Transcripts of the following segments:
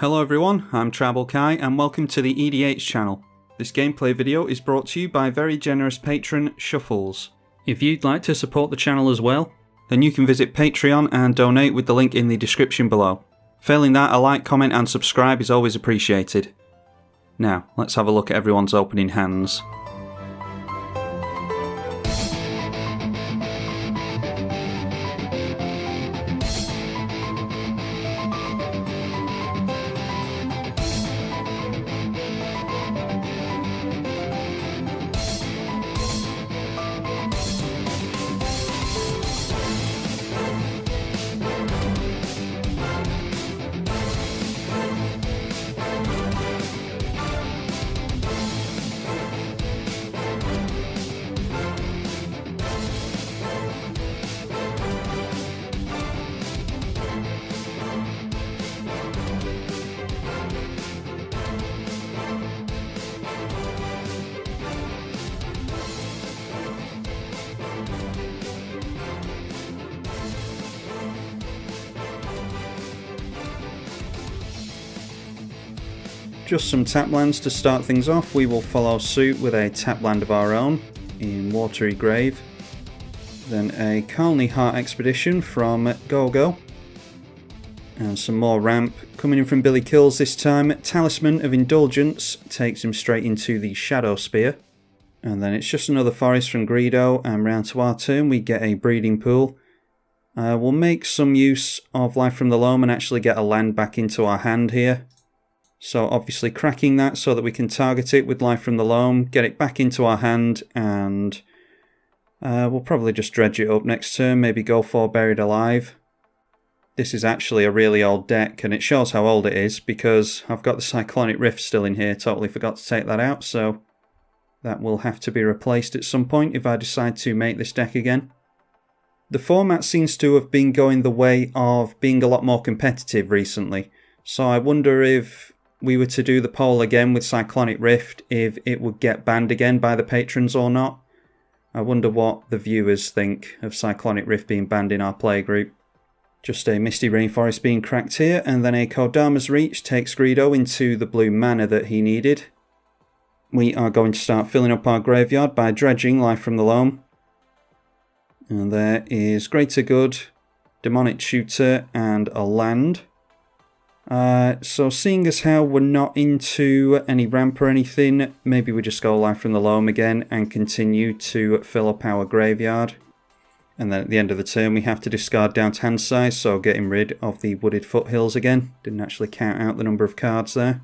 Hello everyone, I'm tribalkai and welcome to the EDH channel. This gameplay video is brought to you by very generous patron Shuffles. If you'd like to support the channel as well, then you can visit Patreon and donate with the link in the description below. Failing that, a like, comment and subscribe is always appreciated. Now, let's have a look at everyone's opening hands. Just some tap lands to start things off. We will follow suit with a tap land of our own in Watery Grave. Then a Colony Heart Expedition from Go-Go. And some more ramp. Coming in from Billy Kills this time, Talisman of Indulgence takes him straight into the Shadow Spear. And then it's just another forest from Greedo, and round to our turn we get a Breeding Pool. We'll make some use of Life from the Loam and actually get a land back into our hand here. So obviously cracking that so that we can target it with Life from the Loam, get it back into our hand, and we'll probably just dredge it up next turn, maybe go for Buried Alive. This is actually a really old deck, and it shows how old it is because I've got the Cyclonic Rift still in here, totally forgot to take that out, so that will have to be replaced at some point if I decide to make this deck again. The format seems to have been going the way of being a lot more competitive recently, so I wonder if we were to do the poll again with Cyclonic Rift, if it would get banned again by the patrons or not. I wonder what the viewers think of Cyclonic Rift being banned in our play group. Just a Misty Rainforest being cracked here, and then a Kodama's Reach takes Greedo into the blue mana that he needed. We are going to start filling up our graveyard by dredging Life from the Loam. And there is Greater Good, Demonic Shooter, and a land. So seeing as how we're not into any ramp or anything, maybe we just go Life from the Loam again and continue to fill up our graveyard. And then at the end of the turn we have to discard down to hand size, so getting rid of the Wooded Foothills again. Didn't actually count out the number of cards there.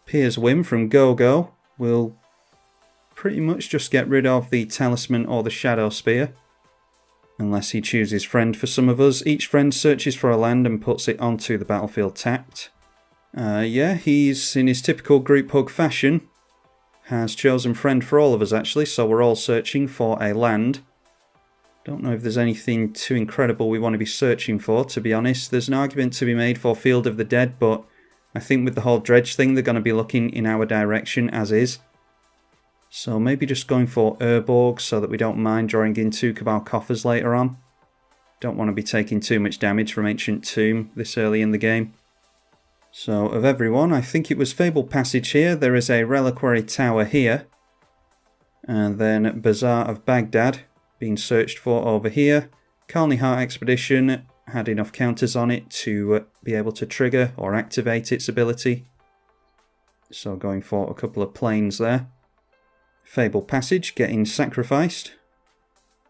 Piers Whim from Go-Go will pretty much just get rid of the Talisman or the Shadow Spear. Unless he chooses Friend for some of us. Each friend searches for a land and puts it onto the battlefield tapped. Yeah, he's in his typical group hug fashion. Has chosen Friend for all of us actually, so we're all searching for a land. Don't know if there's anything too incredible we want to be searching for, to be honest. There's an argument to be made for Field of the Dead, but I think with the whole dredge thing they're going to be looking in our direction as is. So maybe just going for Urborg so that we don't mind drawing in 2 Cabal Coffers later on. Don't want to be taking too much damage from Ancient Tomb this early in the game. So of everyone, I think it was Fabled Passage here. There is a Reliquary Tower here. And then Bazaar of Baghdad being searched for over here. Colony Heart Expedition had enough counters on it to be able to trigger or activate its ability. So going for a couple of planes there. Fabled Passage getting sacrificed,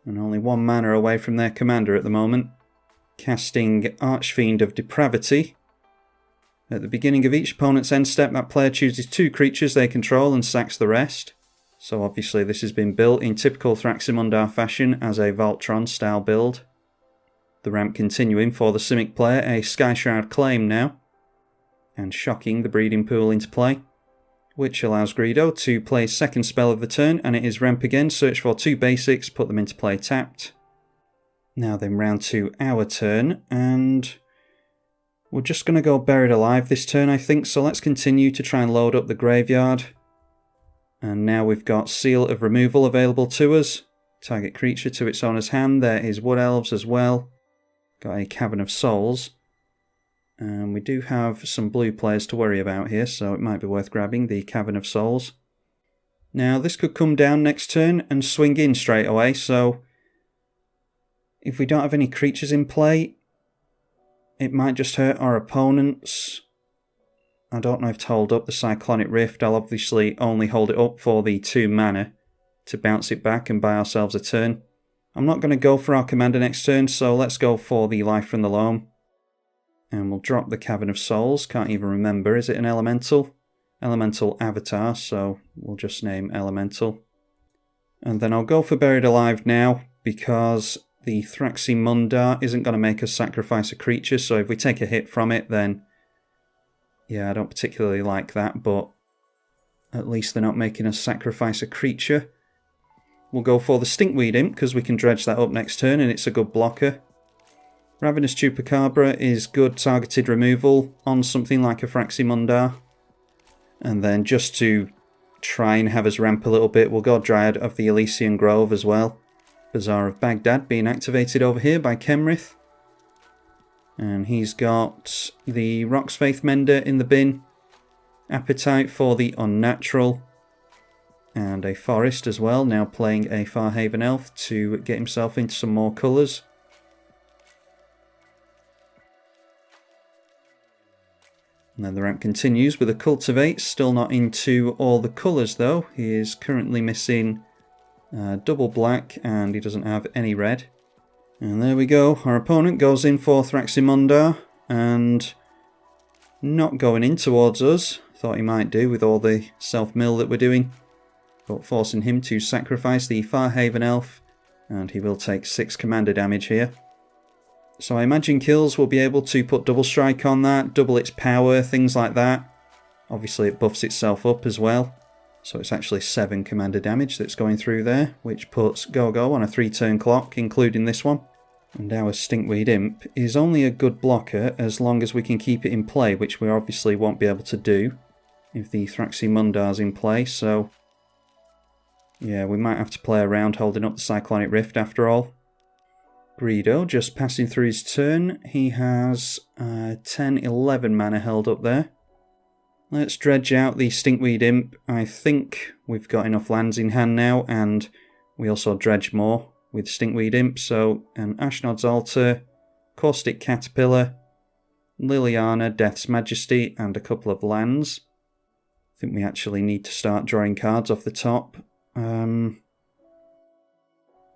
and only 1 mana away from their commander at the moment. Casting Archfiend of Depravity. At the beginning of each opponent's end step, that player chooses 2 creatures they control and sacks the rest. So obviously this has been built in typical Thraximundar fashion as a Voltron style build. The ramp continuing for the Simic player, a Skyshroud Claim now, and shocking the Breeding Pool into play, which allows Greedo to play his second spell of the turn, and it is ramp again, search for 2 basics, put them into play tapped. Now then round to our turn, and we're just going to go Buried Alive this turn I think, so let's continue to try and load up the graveyard. And now we've got Seal of Removal available to us. Target creature to its owner's hand. There is Wood Elves as well. Got a Cavern of Souls. And we do have some blue players to worry about here, so it might be worth grabbing the Cavern of Souls. Now, this could come down next turn and swing in straight away, so if we don't have any creatures in play, it might just hurt our opponents. I don't know if to hold up the Cyclonic Rift. I'll obviously only hold it up for the 2 mana to bounce it back and buy ourselves a turn. I'm not going to go for our commander next turn, so let's go for the Life from the Loam. And we'll drop the Cavern of Souls. Can't even remember. Is it an elemental? Elemental avatar, so we'll just name elemental. And then I'll go for Buried Alive now, because the Thraximundar isn't going to make us sacrifice a creature, so if we take a hit from it, then yeah, I don't particularly like that, but at least they're not making us sacrifice a creature. We'll go for the Stinkweed Imp, because we can dredge that up next turn, and it's a good blocker. Ravenous Chupacabra is good targeted removal on something like a Thraximundar. And then just to try and have us ramp a little bit, we'll go Dryad of the Elysian Grove as well. Bazaar of Baghdad being activated over here by Kenrith. And he's got the Rock's Faith Mender in the bin. Appetite for the Unnatural. And a Forest as well, now playing a Farhaven Elf to get himself into some more colours. And then the ramp continues with a Cultivate, still not into all the colours though. He is currently missing double black and he doesn't have any red. And there we go, our opponent goes in for Thraximundar and not going in towards us. Thought he might do with all the self-mill that we're doing. But forcing him to sacrifice the Farhaven Elf, and he will take 6 commander damage here. So I imagine Kills will be able to put double strike on that, double its power, things like that. Obviously it buffs itself up as well. So it's actually 7 commander damage that's going through there, which puts Go-Go on a 3-turn clock, including this one. And our Stinkweed Imp is only a good blocker as long as we can keep it in play, which we obviously won't be able to do if the Thraximundar's in play, so yeah, we might have to play around holding up the Cyclonic Rift after all. Greedo just passing through his turn. He has 10-11 mana held up there. Let's dredge out the Stinkweed Imp. I think we've got enough lands in hand now, and we also dredge more with Stinkweed Imp. So an Ashnod's Altar, Caustic Caterpillar, Liliana, Death's Majesty, and a couple of lands. I think we actually need to start drawing cards off the top.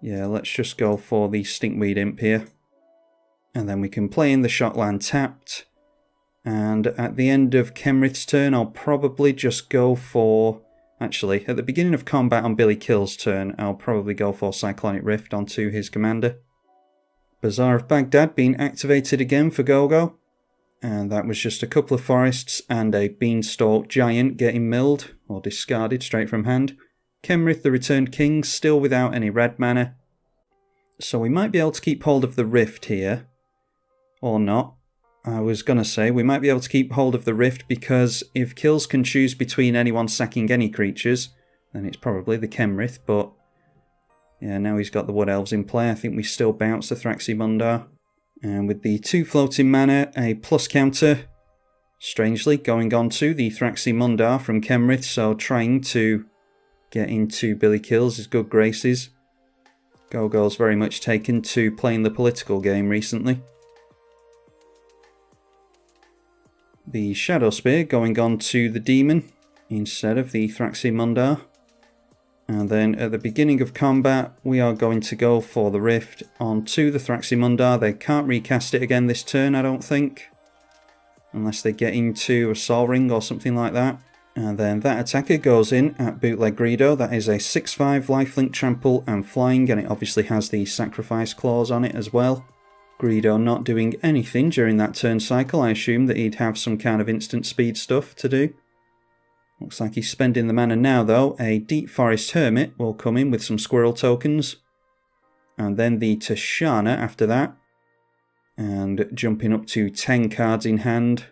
Yeah, let's just go for the Stinkweed Imp here. And then we can play in the Shotland tapped. And at the end of Kenrith's turn, I'll probably just go for... Actually, at the beginning of combat on Billy Kill's turn, I'll probably go for Cyclonic Rift onto his commander. Bazaar of Baghdad being activated again for Go-Go. And that was just a couple of forests and a Beanstalk Giant getting milled, or discarded straight from hand. Kenrith, the Returned King, still without any red mana. So we might be able to keep hold of the Rift here. Or not. I was going to say, we might be able to keep hold of the Rift because if Kills can choose between anyone sacking any creatures, then it's probably the Kenrith, but yeah, now he's got the Wood Elves in play. I think we still bounce the Thraximundar. And with the 2 floating mana, a plus counter, strangely going on to the Thraximundar from Kenrith, so trying to get into Billy Kills' good graces. Go-Go's very much taken to playing the political game recently. The Shadow Spear going on to the Demon instead of the Thraximundar. And then at the beginning of combat, we are going to go for the Rift onto the Thraximundar. They can't recast it again this turn, I don't think. Unless they get into a Sol Ring or something like that. And then that attacker goes in at Bootleg Greedo. That is a 6/5 lifelink, trample and flying, and it obviously has the sacrifice clause on it as well. Greedo not doing anything during that turn cycle. I assume that he'd have some kind of instant speed stuff to do. Looks like he's spending the mana now though. A Deep Forest Hermit will come in with some squirrel tokens. And then the Tishana after that. And jumping up to 10 cards in hand.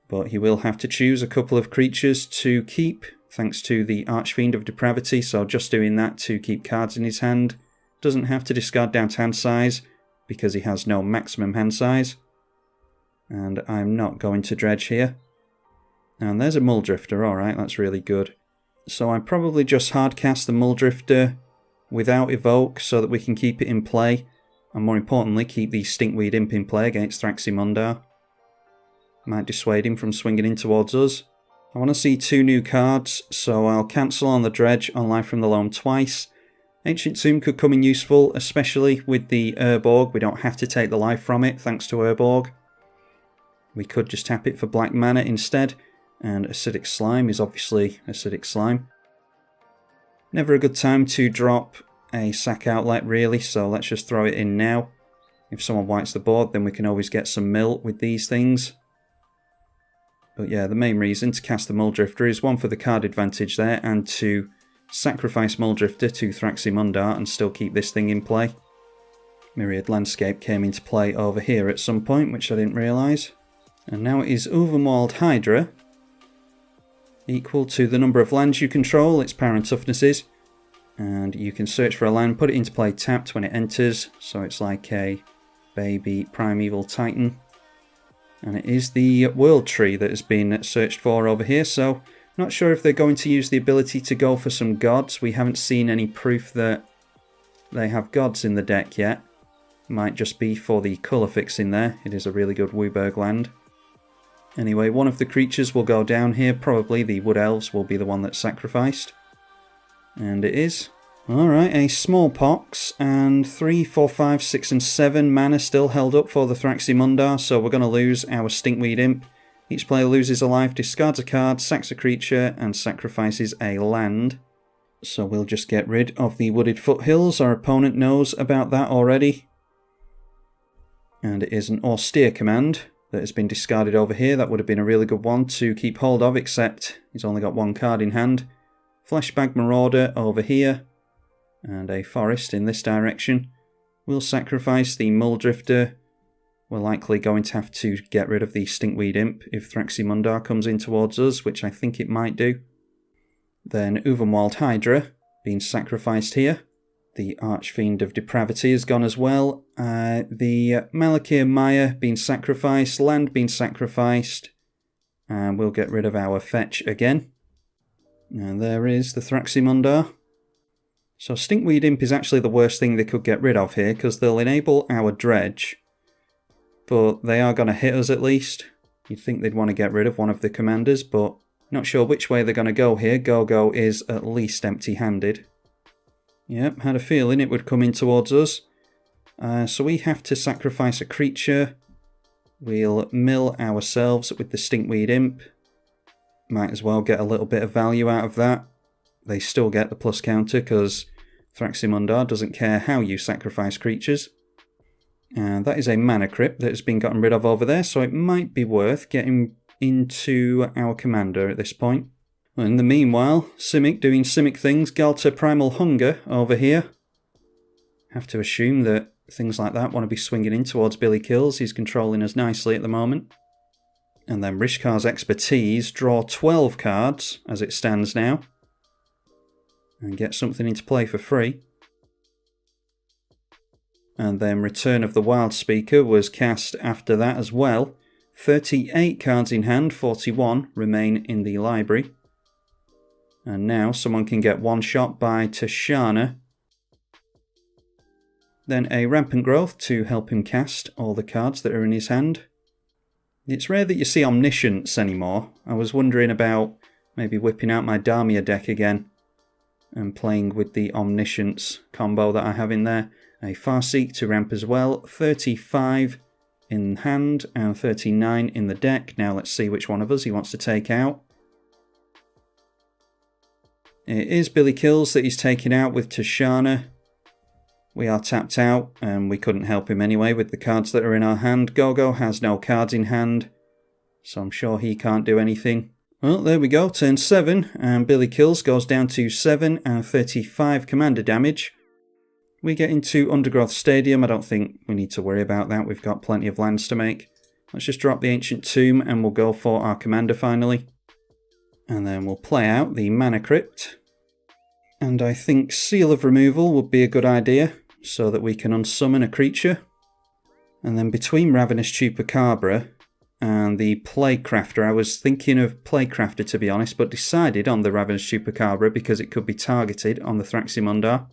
But he will have to choose a couple of creatures to keep, thanks to the Archfiend of Depravity, so just doing that to keep cards in his hand. Doesn't have to discard down to hand size, because he has no maximum hand size. And I'm not going to dredge here. And there's a Muldrotha, alright, that's really good. So I probably just hardcast the Muldrotha without evoke so that we can keep it in play. And more importantly, keep the Stinkweed Imp in play against Thraximundar. Might dissuade him from swinging in towards us. I want to see 2 new cards, so I'll cancel on the dredge on Life from the Loam twice. Ancient Tomb could come in useful, especially with the Urborg. We don't have to take the life from it, thanks to Urborg. We could just tap it for black mana instead. And Acidic Slime is obviously Acidic Slime. Never a good time to drop a sack outlet really, so let's just throw it in now. If someone whites the board, then we can always get some mill with these things. But yeah, the main reason to cast the Muldrotha is 1 for the card advantage there, and to sacrifice Muldrotha to Thraximundar and still keep this thing in play. Myriad Landscape came into play over here at some point, which I didn't realise. And now it is Overmauled Hydra. Equal to the number of lands you control, its power and toughness is. And you can search for a land, put it into play tapped when it enters. So it's like a baby primeval titan. And it is the world tree that has been searched for over here. So not sure if they're going to use the ability to go for some gods. We haven't seen any proof that they have gods in the deck yet. Might just be for the colour fix in there. It is a really good Wooburg land. Anyway, one of the creatures will go down here. Probably the Wood Elves will be the one that's sacrificed. And it is. Alright, a Smallpox. And 3, 4, 5, 6 and 7 mana still held up for the Thraximundar. So we're going to lose our Stinkweed Imp. Each player loses a life, discards a card, sacks a creature and sacrifices a land. So we'll just get rid of the Wooded Foothills. Our opponent knows about that already. And it is an Austere command that has been discarded over here. That would have been a really good one to keep hold of, except he's only got 1 card in hand. Fleshbag Marauder over here, and a Forest in this direction. We'll sacrifice the Muldrotha. We're likely going to have to get rid of the Stinkweed Imp if Thraximundar comes in towards us, which I think it might do. Then Overmauled Hydra being sacrificed here. The Archfiend of Depravity has gone as well. The Malakir Maya being sacrificed. Land being sacrificed. And we'll get rid of our fetch again. And there is the Thraximundar. So Stinkweed Imp is actually the worst thing they could get rid of here, because they'll enable our dredge. But they are going to hit us at least. You'd think they'd want to get rid of one of the commanders, but not sure which way they're going to go here. Go-Go is at least empty-handed. Yep, had a feeling it would come in towards us. So we have to sacrifice a creature. We'll mill ourselves with the Stinkweed Imp. Might as well get a little bit of value out of that. They still get the plus counter because Thraximundar doesn't care how you sacrifice creatures. And that is a mana crypt that has been gotten rid of over there, so it might be worth getting into our commander at this point. In the meanwhile, Simic doing Simic things. Galta Primal Hunger over here. Have to assume that things like that want to be swinging in towards Billy Kills. He's controlling us nicely at the moment. And then Rishkar's Expertise. Draw 12 cards as it stands now. And get something into play for free. And then Return of the Wild Speaker was cast after that as well. 38 cards in hand, 41 remain in the library. And now someone can get one shot by Tishana. Then a Rampant Growth to help him cast all the cards that are in his hand. It's rare that you see Omniscience anymore. I was wondering about maybe whipping out my Damia deck again and playing with the Omniscience combo that I have in there. A Farseek to ramp as well. 35 in hand and 39 in the deck. Now let's see which one of us he wants to take out. It is Billy Kills that he's taking out with Tishana. We are tapped out and we couldn't help him anyway with the cards that are in our hand. Go-Go has no cards in hand, so I'm sure he can't do anything. Well, there we go, turn 7, and Billy Kills goes down to 7 and 35 commander damage. We get into Undergrowth Stadium. I don't think we need to worry about that. We've got plenty of lands to make. Let's just drop the Ancient Tomb and we'll go for our commander finally. And then we'll play out the Mana Crypt. And I think Seal of Removal would be a good idea, so that we can unsummon a creature. And then between Ravenous Chupacabra And the Plague Crafter, I was thinking of Plague Crafter to be honest, but decided on the Ravenous Chupacabra because it could be targeted on the Thraximundar.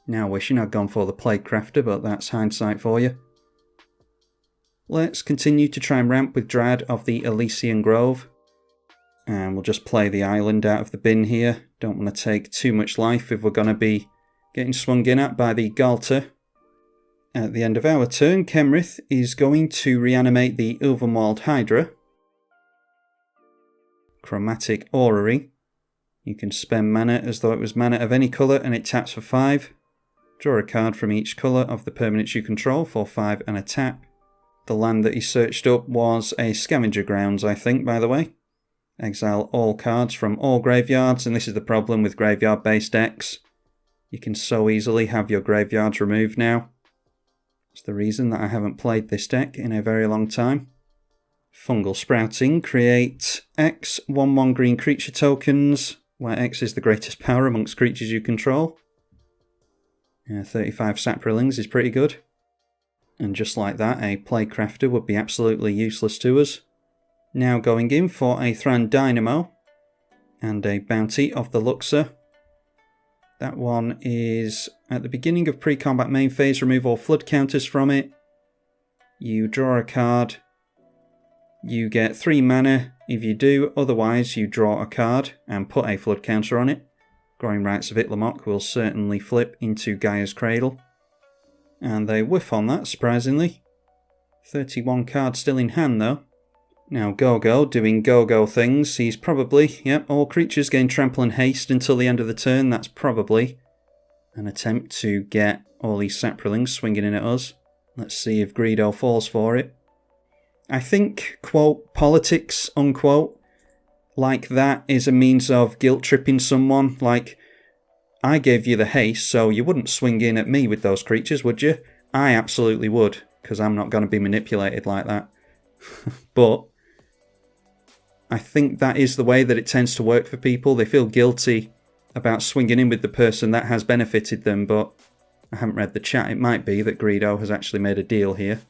Now wishing I'd gone for the Plague Crafter, but that's hindsight for you. Let's continue to try and ramp with Dryad of the Elysian Grove. And we'll just play the island out of the bin here. Don't want to take too much life if we're going to be getting swung in at by the Galter. At the end of our turn, Kenrith is going to reanimate the Ulvenwald Hydra. Chromatic Orrery. You can spend mana as though it was mana of any colour and it taps for 5. Draw a card from each colour of the permanents you control for 5 and a tap. The land that he searched up was a Scavenger Grounds, I think, by the way. Exile all cards from all graveyards, and this is the problem with graveyard-based decks. You can so easily have your graveyards removed now. It's the reason that I haven't played this deck in a very long time. Fungal Sprouting. Create X 1/1 green creature tokens, where X is the greatest power amongst creatures you control. 35 Saprolings is pretty good. And just like that, a Plague Crafter would be absolutely useless to us. Now going in for a Thran Dynamo and a Bounty of the Luxor. That one is at the beginning of pre-combat main phase, remove all flood counters from it. You draw a card. You get 3 mana if you do, otherwise you draw a card and put a flood counter on it. Growing Rites of Itlamok will certainly flip into Gaia's Cradle. And they whiff on that, surprisingly. 31 cards still in hand though. Now Go-Go doing Go-Go things. He's probably, all creatures gain trample and haste until the end of the turn. That's probably an attempt to get all these Saprolings swinging in at us. Let's see if Greedo falls for it. I think, quote, politics, unquote, like that is a means of guilt-tripping someone. Like, I gave you the haste, so you wouldn't swing in at me with those creatures, would you? I absolutely would, because I'm not going to be manipulated like that. But I think that is the way that it tends to work for people. They feel guilty about swinging in with the person that has benefited them, but I haven't read the chat. It might be that Greedo has actually made a deal here.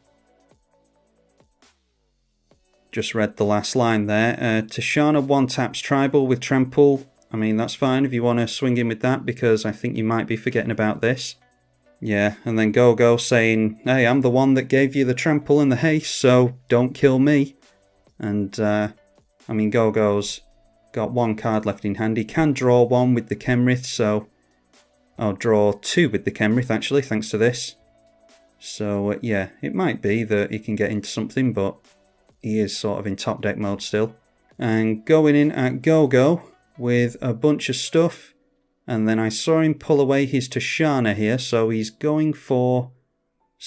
Just read the last line there. Tishana 1-taps Tribal with Trample. I mean, that's fine if you want to swing in with that, because I think you might be forgetting about this. Yeah, and then Go-Go saying, hey, I'm the one that gave you the Trample and the haste, so don't kill me. And, I mean, Go-Go's got 1 card left in hand. He can draw 1 with the Kenrith, so I'll draw 2 with the Kenrith, actually, thanks to this. So, yeah, it might be that he can get into something, but he is sort of in top deck mode still. And going in at Go-Go with a bunch of stuff. And then I saw him pull away his Tishana here, so he's going for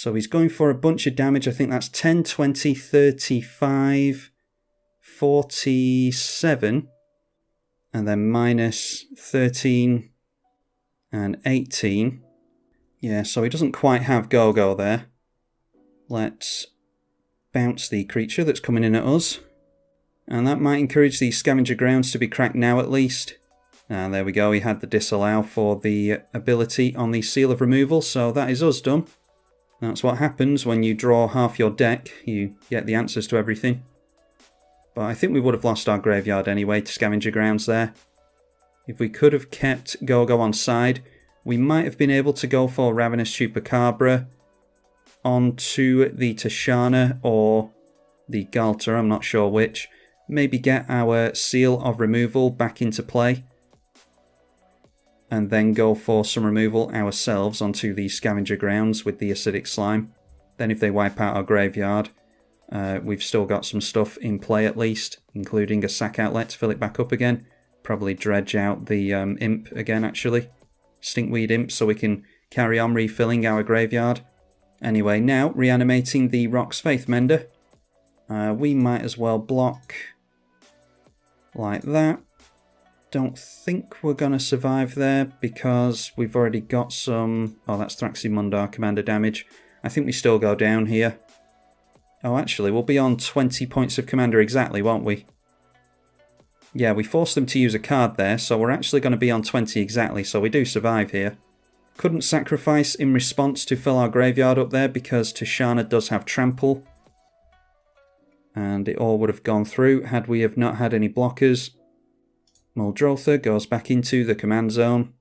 a bunch of damage. I think that's 10, 20, 35, 47, and then minus 13 and 18. Yeah, so he doesn't quite have Go-Go there. Let's bounce the creature that's coming in at us. And that might encourage the Scavenger Grounds to be cracked now at least. And there we go, he had the disallow for the ability on the Seal of Removal, so that is us done. That's what happens when you draw half your deck, you get the answers to everything. But I think we would have lost our graveyard anyway to Scavenger Grounds there. If we could have kept Go-Go on side, we might have been able to go for Ravenous Chupacabra onto the Tishana or the Galter, I'm not sure which. Maybe get our Seal of Removal back into play. And then go for some removal ourselves onto the Scavenger Grounds with the Acidic Slime. Then if they wipe out our graveyard, we've still got some stuff in play at least, including a sack outlet to fill it back up again. Probably dredge out the Imp again actually. Stinkweed Imp, so we can carry on refilling our graveyard. Anyway, now reanimating the Rock's Faith Mender. We might as well block like that. Don't think we're going to survive there because we've already got some... Oh, that's Thraximundar commander damage. I think we still go down here. Oh, actually, we'll be on 20 points of commander exactly, won't we? Yeah, we forced them to use a card there, so we're actually going to be on 20 exactly, so we do survive here. Couldn't sacrifice in response to fill our graveyard up there because Tishana does have Trample. and it all would have gone through had we have not had any blockers. Muldrotha goes back into the command zone,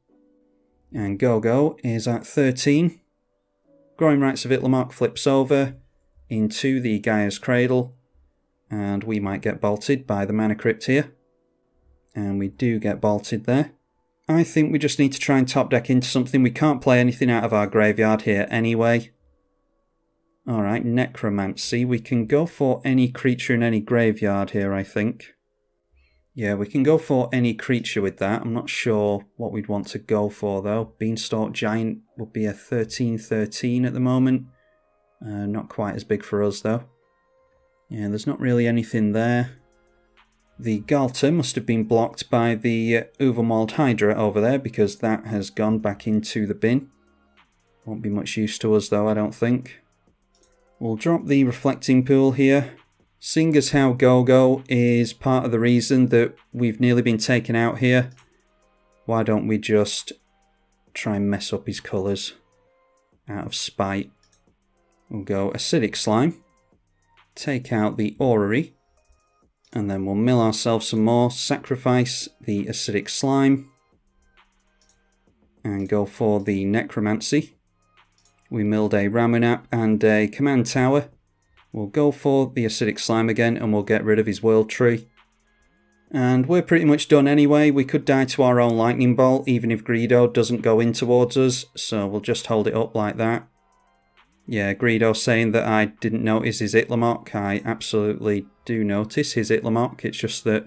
and Gogo is at 13. Growing Rites of Itlimoc flips over into the Gaia's Cradle, and we might get bolted by the Mana Crypt here. And we do get bolted there. I think we just need to try and top deck into something. We can't play anything out of our graveyard here anyway. Alright, Necromancy. We can go for any creature in any graveyard here, I think. Yeah, we can go for any creature with that. I'm not sure what we'd want to go for, though. Beanstalk Giant would be a 13/13 at the moment. Not quite as big for us, though. Yeah, there's not really anything there. The Galta must have been blocked by the Overmauled Hydra over there, because that has gone back into the bin. Won't be much use to us, though, I don't think. We'll drop the Reflecting Pool here. Seeing as how Gogo is part of the reason that we've nearly been taken out here, why don't we just try and mess up his colours out of spite. We'll go Acidic Slime, take out the Orrery, and then we'll mill ourselves some more, sacrifice the Acidic Slime, and go for the Necromancy. We milled a Ramunap and a Command Tower. We'll go for the Acidic Slime again, and we'll get rid of his World Tree. And we're pretty much done anyway. We could die to our own Lightning Bolt, even if Greedo doesn't go in towards us, so we'll just hold it up like that. Yeah, Greedo saying that I didn't notice his Itlimoc. I absolutely do notice his Itlimoc. It's just that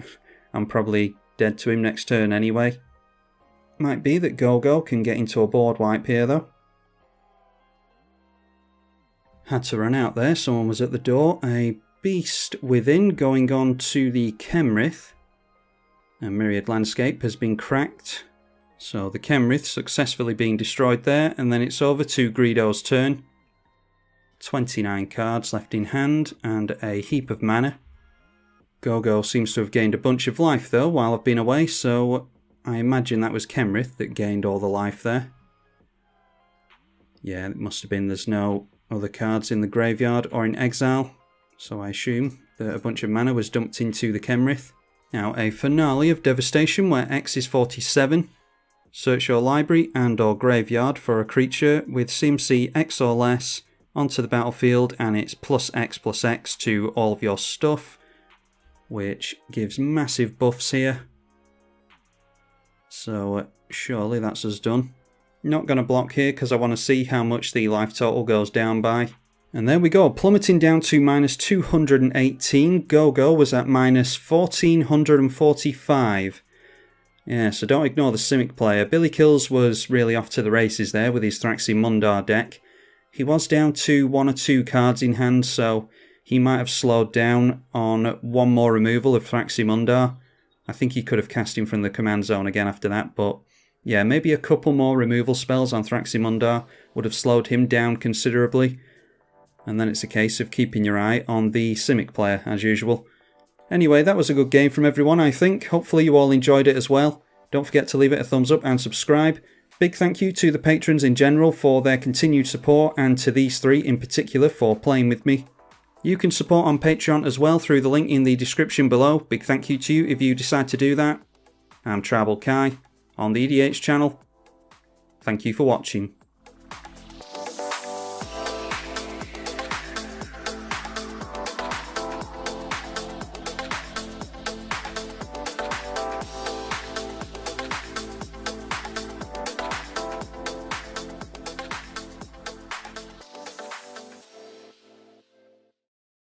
I'm probably dead to him next turn anyway. Might be that Gogo can get into a board wipe here, though. Had to run out there, someone was at the door. A Beast Within going on to the Kenrith. A Myriad Landscape has been cracked. So the Kenrith successfully being destroyed there, and then it's over to Greedo's turn. 29 cards left in hand, and a heap of mana. Gogo seems to have gained a bunch of life though while I've been away, so I imagine that was Kenrith that gained all the life there. Yeah, it must have been. There's no other cards in the graveyard or in exile, so I assume that a bunch of mana was dumped into the Kenrith. Now a finale of Devastation where X is 47. Search your library and or graveyard for a creature with CMC X or less onto the battlefield, and it's +X to all of your stuff, which gives massive buffs here. So surely that's us done. Not going to block here because I want to see how much the life total goes down by. And there we go, plummeting down to -218. Gogo was at -1445. Yeah, so don't ignore the Simic player. Billy Kills was really off to the races there with his Thraximundar deck. He was down to 1 or 2 cards in hand, so he might have slowed down on one more removal of Thraximundar. I think he could have cast him from the command zone again after that, but yeah, maybe a couple more removal spells on Thraximundar would have slowed him down considerably. And then it's a case of keeping your eye on the Simic player, as usual. Anyway, that was a good game from everyone, I think. Hopefully you all enjoyed it as well. Don't forget to leave it a thumbs up and subscribe. Big thank you to the patrons in general for their continued support, and to these three in particular for playing with me. You can support on Patreon as well through the link in the description below. Big thank you to you if you decide to do that. I'm tribalkai on the EDH channel. Thank you for watching.